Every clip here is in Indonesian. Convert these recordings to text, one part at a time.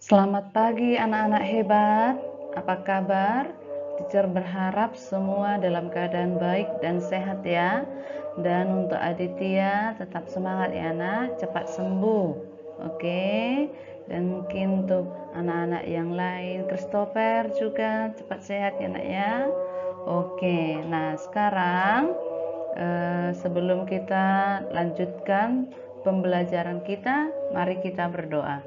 Selamat pagi anak-anak hebat, apa kabar? Teacher berharap semua dalam keadaan baik dan sehat ya. Dan untuk Aditya tetap semangat ya anak, cepat sembuh. Oke. Dan mungkin untuk anak-anak yang lain, Christopher juga cepat sehat ya anak ya. Oke, nah sekarang sebelum kita lanjutkan pembelajaran kita, mari kita berdoa.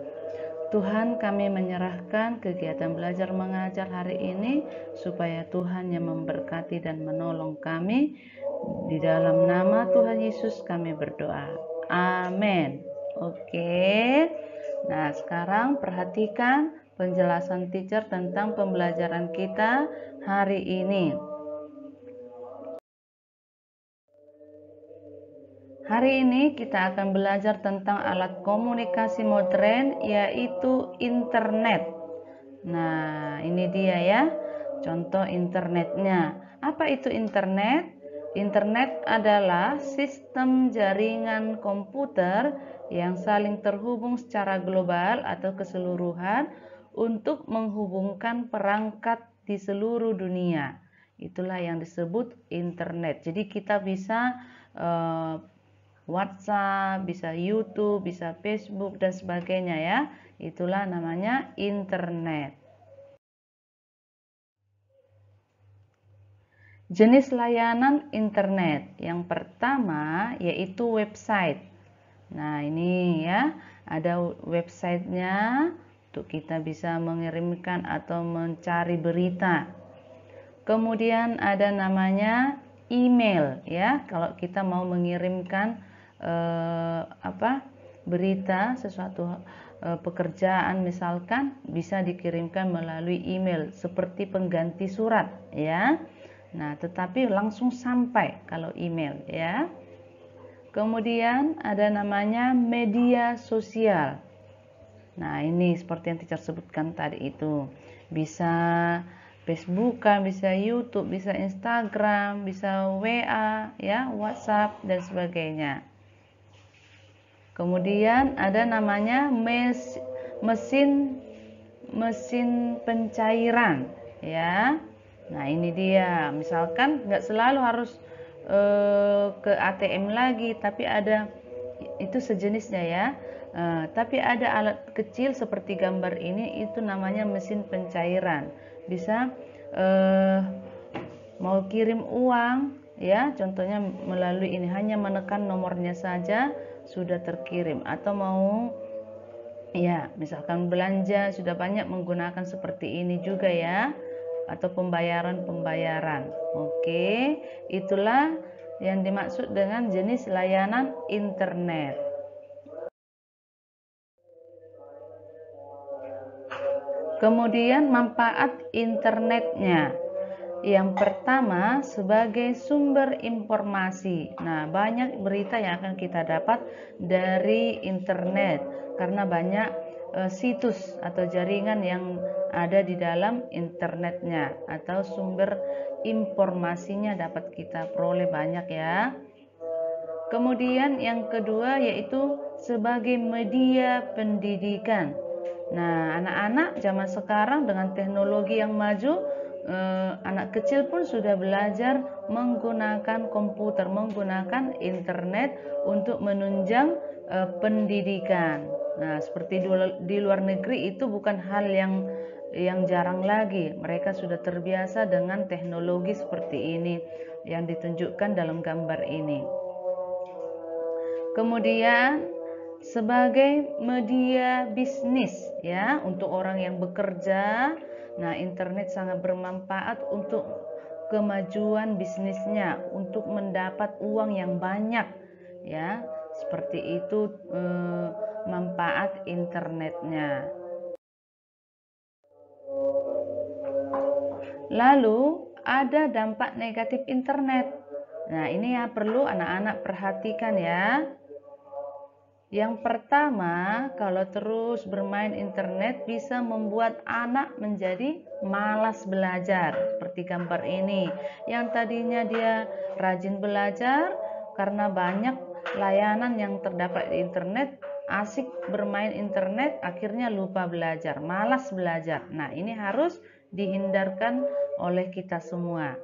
Tuhan, kami menyerahkan kegiatan belajar mengajar hari ini supaya Tuhan yang memberkati dan menolong kami. Di dalam nama Tuhan Yesus kami berdoa. Amin. Oke. Nah, sekarang perhatikan penjelasan teacher tentang pembelajaran kita hari ini. Hari ini kita akan belajar tentang alat komunikasi modern, yaitu internet. Nah, ini dia ya, contoh internetnya. Apa itu internet? Internet adalah sistem jaringan komputer yang saling terhubung secara global atau keseluruhan untuk menghubungkan perangkat di seluruh dunia. Itulah yang disebut internet. Jadi kita bisa WhatsApp, bisa YouTube, bisa Facebook dan sebagainya ya. Itulah namanya internet. Jenis layanan internet yang pertama yaitu website. Nah, ini ya, ada websitenya untuk kita bisa mengirimkan atau mencari berita. Kemudian ada namanya email ya, kalau kita mau mengirimkan berita sesuatu pekerjaan misalkan bisa dikirimkan melalui email seperti pengganti surat ya. Nah, tetapi langsung sampai kalau email ya. Kemudian ada namanya media sosial. Nah, ini seperti yang teacher sebutkan tadi itu. Bisa Facebook, bisa YouTube, bisa Instagram, bisa WA, ya, WhatsApp dan sebagainya. Kemudian ada namanya mesin pencairan, ya. Nah, ini dia. Misalkan nggak selalu harus ke ATM lagi, tapi ada itu sejenisnya ya. Tapi ada alat kecil seperti gambar ini, itu namanya mesin pencairan. Bisa mau kirim uang ya, contohnya melalui ini, hanya menekan nomornya saja sudah terkirim. Atau mau ya misalkan belanja, sudah banyak menggunakan seperti ini juga ya, atau pembayaran. Oke, itulah yang dimaksud dengan jenis layanan internet. Kemudian manfaat internetnya. Yang pertama, sebagai sumber informasi. Nah, banyak berita yang akan kita dapat dari internet karena banyak situs atau jaringan yang ada di dalam internetnya, atau sumber informasinya dapat kita peroleh banyak ya. Kemudian yang kedua yaitu sebagai media pendidikan. Nah, anak-anak zaman sekarang dengan teknologi yang maju, anak kecil pun sudah belajar menggunakan komputer, menggunakan internet untuk menunjang pendidikan. Nah, seperti di luar negeri itu bukan hal yang jarang lagi. Mereka sudah terbiasa dengan teknologi seperti ini yang ditunjukkan dalam gambar ini. Kemudian sebagai media bisnis ya, untuk orang yang bekerja. Nah, internet sangat bermanfaat untuk kemajuan bisnisnya, untuk mendapat uang yang banyak ya. Seperti itu manfaat internetnya. Lalu ada dampak negatif internet. Nah, ini ya perlu anak-anak perhatikan ya. Yang pertama, kalau terus bermain internet bisa membuat anak menjadi malas belajar. Seperti gambar ini, yang tadinya dia rajin belajar, karena banyak layanan yang terdapat di internet, asik bermain internet, akhirnya lupa belajar, malas belajar. Nah, ini harus dihindarkan oleh kita semua.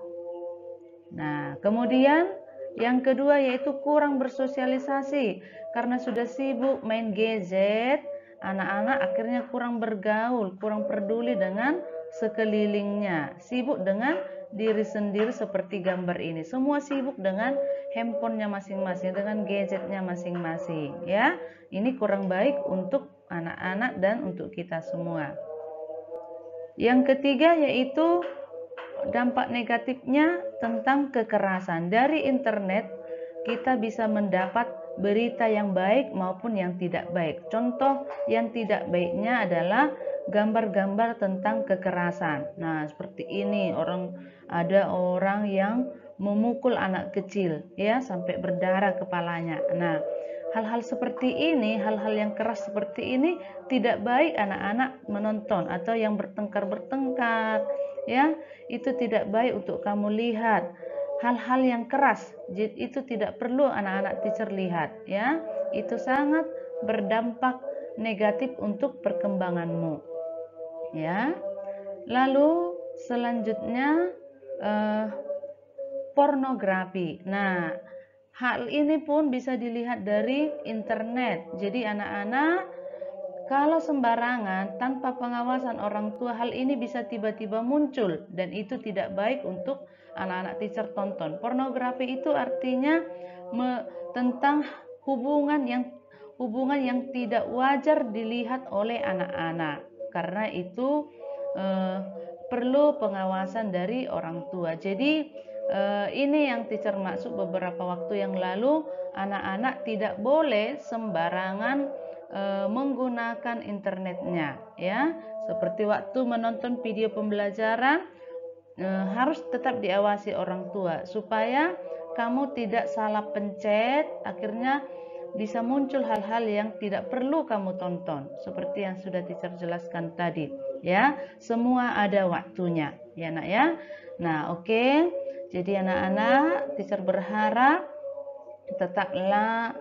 Nah, kemudian yang kedua yaitu kurang bersosialisasi. Karena sudah sibuk main gadget, anak-anak akhirnya kurang bergaul, kurang peduli dengan sekelilingnya. Sibuk dengan diri sendiri seperti gambar ini. Semua sibuk dengan handphonenya masing-masing, dengan gadgetnya masing-masing. Ya, ini kurang baik untuk anak-anak dan untuk kita semua. Yang ketiga yaitu dampak negatifnya tentang kekerasan. Dari internet kita bisa mendapat berita yang baik maupun yang tidak baik. Contoh yang tidak baiknya adalah gambar-gambar tentang kekerasan. Nah, seperti ini, ada orang yang memukul anak kecil ya sampai berdarah kepalanya. Nah, hal-hal seperti ini, hal-hal yang keras seperti ini tidak baik anak-anak menonton, atau yang bertengkar-bertengkar ya, itu tidak baik untuk kamu lihat. Hal-hal yang keras itu tidak perlu anak-anak teacher lihat ya, itu sangat berdampak negatif untuk perkembanganmu ya. Lalu selanjutnya pornografi. Nah, hal ini pun bisa dilihat dari internet. Jadi anak-anak kalau sembarangan tanpa pengawasan orang tua, hal ini bisa tiba-tiba muncul dan itu tidak baik untuk anak-anak teacher tonton. Pornografi itu artinya tentang hubungan yang tidak wajar dilihat oleh anak-anak. Karena itu perlu pengawasan dari orang tua. Jadi ini yang teacher maksud beberapa waktu yang lalu, anak-anak tidak boleh sembarangan menggunakan internetnya ya. Seperti waktu menonton video pembelajaran harus tetap diawasi orang tua supaya kamu tidak salah pencet, akhirnya bisa muncul hal-hal yang tidak perlu kamu tonton. Seperti yang sudah teacher jelaskan tadi ya, semua ada waktunya ya nak ya. Nah, oke. Jadi anak-anak, teacher berharap tetaplah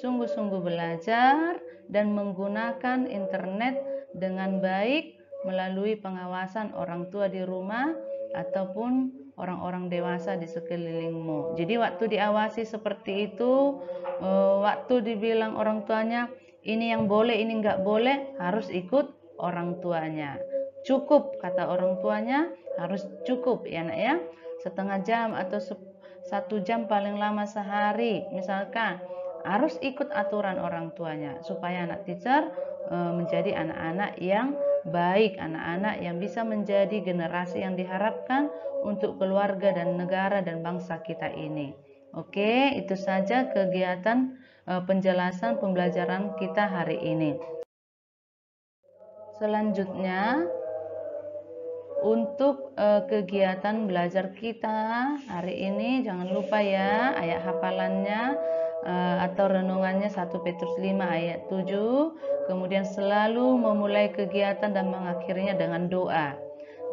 sungguh-sungguh belajar dan menggunakan internet dengan baik melalui pengawasan orang tua di rumah ataupun orang-orang dewasa di sekelilingmu. Jadi waktu diawasi seperti itu, waktu dibilang orang tuanya ini yang boleh, ini nggak boleh, harus ikut orang tuanya. Cukup, kata orang tuanya, harus cukup ya nak ya, setengah jam atau 1 jam paling lama sehari misalkan, harus ikut aturan orang tuanya supaya anak teacher menjadi anak-anak yang baik, anak-anak yang bisa menjadi generasi yang diharapkan untuk keluarga dan negara dan bangsa kita ini. Oke, itu saja kegiatan penjelasan pembelajaran kita hari ini. Selanjutnya untuk kegiatan belajar kita hari ini, jangan lupa ya ayat hafalannya atau renungannya 1 Petrus 5 ayat 7. Kemudian selalu memulai kegiatan dan mengakhirinya dengan doa.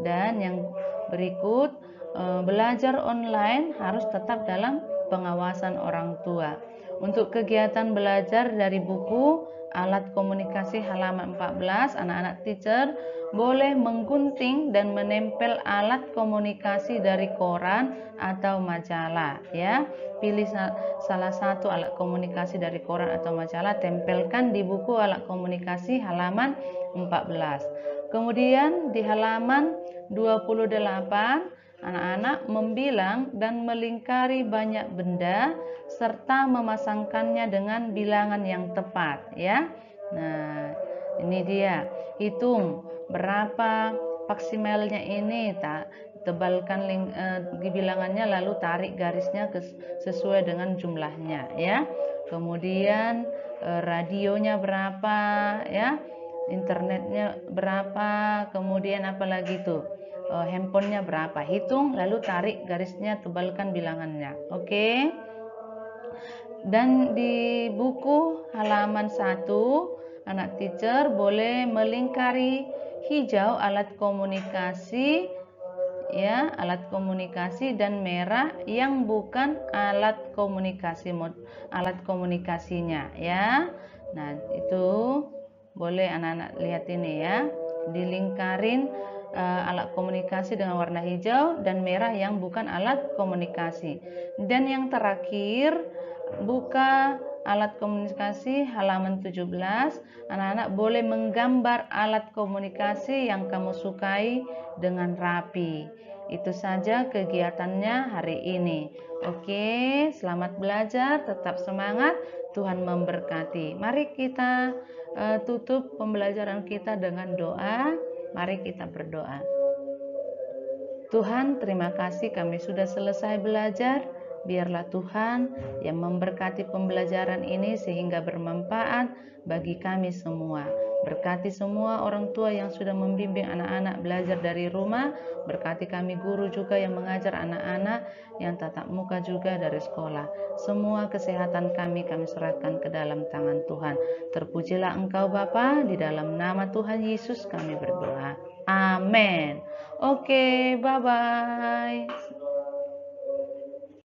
Dan yang berikut, belajar online harus tetap dalam pengawasan orang tua. Untuk kegiatan belajar dari buku Alat Komunikasi halaman 14, anak-anak teacher boleh menggunting dan menempel alat komunikasi dari koran atau majalah ya. Pilih salah satu alat komunikasi dari koran atau majalah, tempelkan di buku alat komunikasi halaman 14. Kemudian di halaman 28, anak-anak membilang dan melingkari banyak benda serta memasangkannya dengan bilangan yang tepat ya. Nah, ini dia. Hitung berapa maksimalnya ini, tebalkan di bilangannya lalu tarik garisnya sesuai dengan jumlahnya ya. Kemudian radionya berapa ya, internetnya berapa, kemudian apalagi tuh handphonenya berapa, hitung lalu tarik garisnya, tebalkan bilangannya. Oke. Dan di buku halaman 1, anak teacher boleh melingkari hijau alat komunikasi ya, alat komunikasi, dan merah yang bukan alat komunikasinya ya. Nah, itu boleh anak-anak lihat ini ya. Dilingkarin alat komunikasi dengan warna hijau dan merah yang bukan alat komunikasi. Dan yang terakhir, buka alat komunikasi halaman 17. Anak-anak boleh menggambar alat komunikasi yang kamu sukai dengan rapi. Itu saja kegiatannya hari ini. Oke, selamat belajar, tetap semangat, Tuhan memberkati. Mari kita tutup pembelajaran kita dengan doa. Mari kita berdoa. Tuhan, terima kasih kami sudah selesai belajar. Biarlah Tuhan yang memberkati pembelajaran ini sehingga bermanfaat bagi kami semua. Berkati semua orang tua yang sudah membimbing anak-anak belajar dari rumah. Berkati kami guru juga yang mengajar anak-anak yang tatap muka juga dari sekolah. Semua kesehatan kami serahkan ke dalam tangan Tuhan. Terpujilah Engkau Bapa, di dalam nama Tuhan Yesus kami berdoa. Amin. Oke, bye-bye.